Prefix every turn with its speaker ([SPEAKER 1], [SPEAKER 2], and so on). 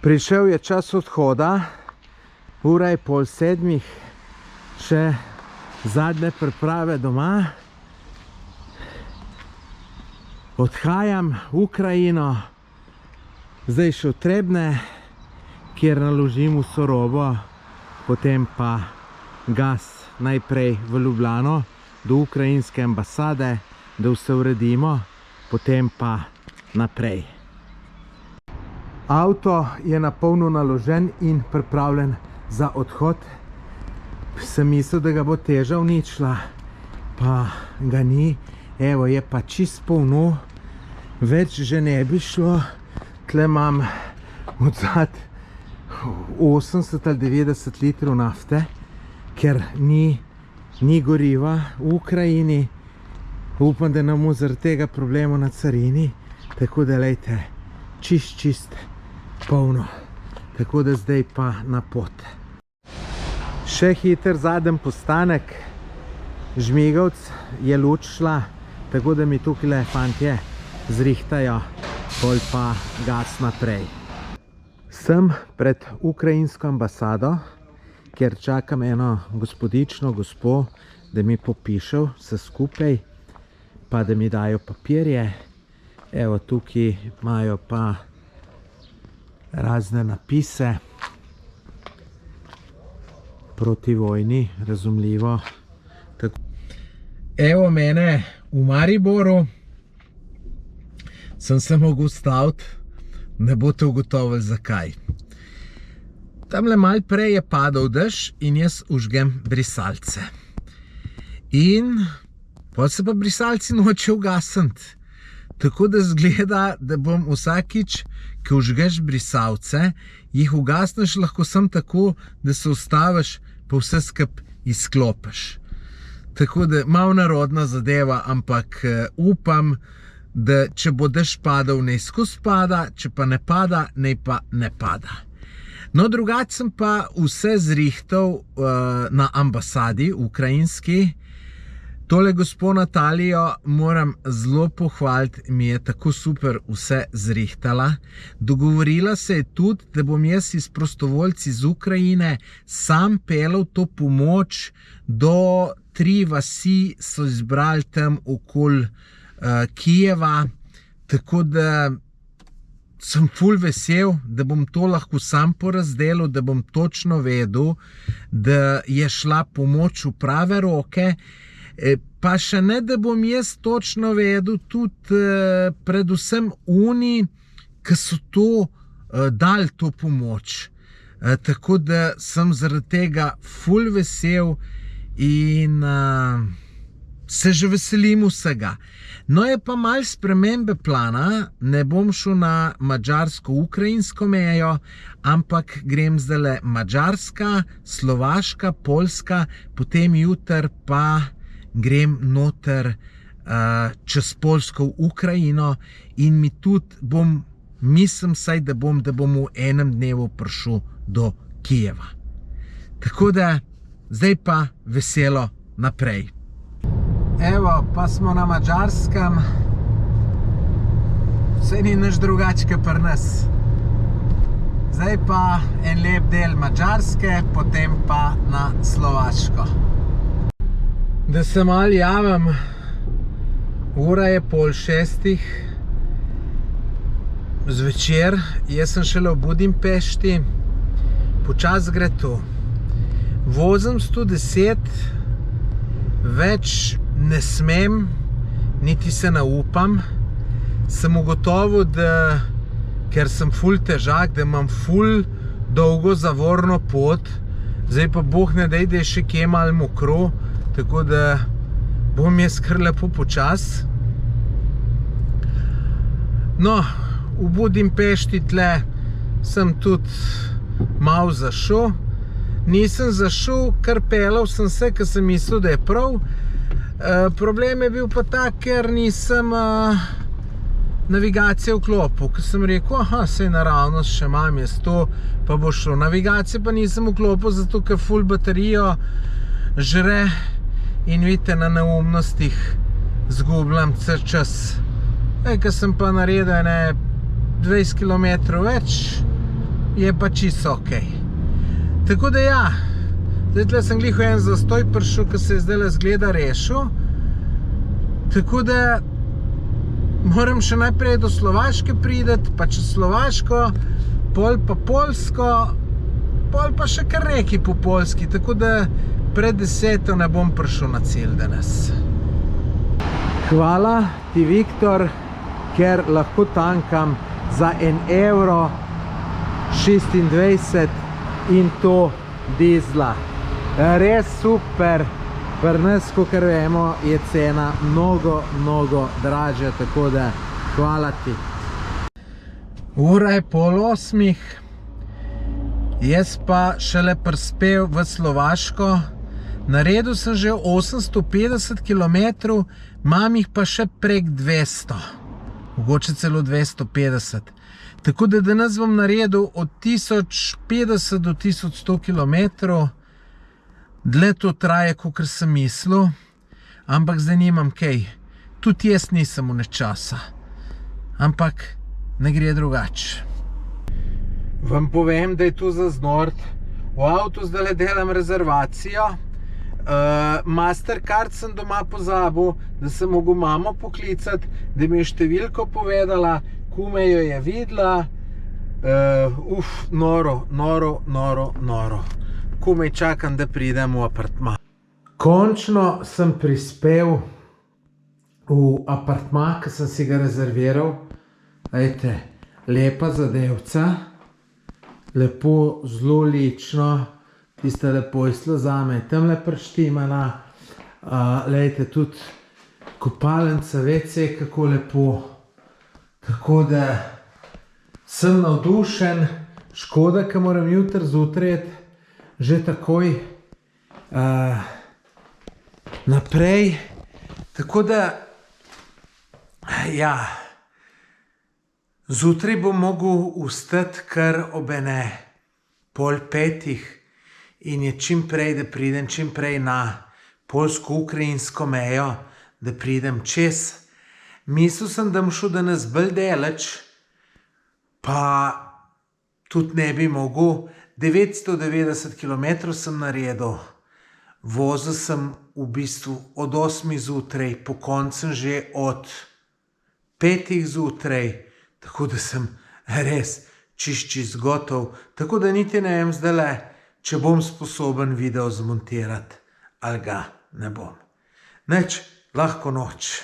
[SPEAKER 1] Prišel je čas odhoda, ura je 6:30, še zadnje priprave doma. Odhajam v Ukrajino, zdaj še v Trebne, kjer naložim vso robo, potem pa gas najprej v Ljubljano, do ukrajinske ambasade, da vse uredimo, potem pa naprej. Avto je na polno naložen in pripravljen za odhod. Sem mislil, da ga bo teža uničila, pa ga ni. Evo, je pa čist polno, več že ne bi šlo. Tle imam odzad 80 ali 90 litrov nafte, ker ni goriva v Ukrajini. Upam, da ne bomo zaradi tega problema na carini, tako da lejte, čist polno. Tako da zdaj pa na pot. Še hiter zadnji postanek, Žmigovec, je luč šla, tako da mi tukaj fantje zrihtajo, pol pa gas naprej. Sem pred ukrajinsko ambasado, kjer čakam eno gospodično gospo, da mi popiše vse skupaj, pa da mi dajo papirje. Evo, tukaj imajo pa razne napise proti vojni, razumljivo. Evo mene v Mariboru, sem se mogel ustaviti, ne boste ugotovili zakaj. Tamle malo prej je padal dež in jaz užgem brisalce. In potem se pa brisalci noče ugasniti. Tako da zgleda, da bom vsakič, ko užgeš brisalce, jih ugasneš lahko samo tako, da se ustaviš, pa vse skup izklopiš. Tako da malo narodna zadeva, ampak upam, da če bo dež padal, naj skozi pada, če pa ne pada, naj pa ne pada. No, drugače sem pa vse zrihtal na ambasadi ukrajinski. Tole gospo Natalijo moram zelo pohvaliti, mi je tako super vse zrihtala. Dogovorila se je tudi, da bom jaz iz prostovoljci iz Ukrajine sam pelal to pomoč do 3 vasi so izbrali tam okoli Kijeva, tako da sem ful vesel, da bom to lahko sam porazdelil, da bom točno vedel, da je šla pomoč v prave roke. Pa še ne, da bom jaz točno vedel tudi predvsem oni, ki so to dali to pomoč. Tako da sem zaradi tega ful vesel in se že veselim vsega. No, je pa malo spremembe plana, ne bom šel na mađarsko-ukrajinsko mejo, ampak grem zdajle Madžarska, Slovaška, Poljska, potem jutri pa grem noter čez Poljsko v Ukrajino in mi tudi bom, mislim saj, da bom v enem dnevu prišel do Kijeva. Tako da, zdaj pa veselo naprej. Evo, pa smo na Madžarskem. Vse ni nič drugače pri nas. Zdaj pa en lep del Madžarske, potem pa na Slovaško. Da se malo javim, ura je 5:30 zvečer, jaz sem šele v Budimpešti, počas gre to. Vozim 110, več ne smem, niti se ne upam. Sem ugotovil, da, ker sem ful težak, da imam ful dolgo zavorno pot, zdaj pa Bog ne daj, da je še kje malo mokro, tako da bom jaz kar lepo počas. No, v Budimpešti tle sem tudi malo zašel. Nisem zašel, kar pelal sem se, ker sem mislil, da je prav. Problem je bil pa tak, ker nisem navigacije vklopil, ker sem rekel, aha, sej naravnost še imam jaz to, pa bo šlo. Navigacije pa nisem vklopil, zato ker ful baterijo žre in vidite, na neumnostih zgubljam cel čas. Ker sem pa naredil 20 km več, je pa čisto ok. Tako da ja, zdaj tle sem glih v en zastoj prišel, ki se je zdaj zgleda rešil. Tako da moram še najprej do Slovaške prideti, pa čez Slovaško, pol pa Poljsko, pol pa še kar nekaj po Poljski, tako da pred 10 ne bom prišel na cilj danes. Hvala ti, Viktor, ker lahko tankam za €1,26 in to dizla. Res super, pri nas, kakor vemo, je cena mnogo dražja, tako da hvala ti. Ura je 7:30, jaz pa šele prispel v Slovaško. Naredil sem že 850 km, imam jih pa še prek 200, mogoče celo 250. Tako da danes bom naredil od 1050 do 1100 km. Dlje to traje, kakor sem mislil, ampak zdaj nimam kaj. Tudi jaz nisem v časa, ampak ne gre drugače. Vam povem, da je tu za znort. V avtu zdaj delam rezervacijo. Mastercard sem doma pozabil, da sem mogel mamo poklicati, da mi je številko povedala, kume jo je videla. Noro. Komaj čakam, da pridem v apartma. Končno sem prispel v apartma, ki sem si ga rezerviral. Ejte, lepa zadevca, lepo, zelo lično, tista lepojsla zame, tamle prštimala. Lejte, tudi kopalnica, WC, kako lepo. Tako da sem navdušen, škoda, ker moram jutri zjutraj že takoj naprej. Tako da, ja, zjutraj bom mogel vstati kar ob 4:30 in je čim prej, da pridem čim prej na poljsko-ukrajinsko mejo, da pridem čez. Mislil sem, da bom šel danes bolj daleč, pa tudi ne bi mogel. 990 km sem naredil, vozil sem v bistvu od 8 zjutraj, po koncu že od 5 zjutraj, tako da sem res čist gotov, tako da niti ne vem zdajle, če bom sposoben video zmontirati ali ga ne bom. Nič, lahko noč.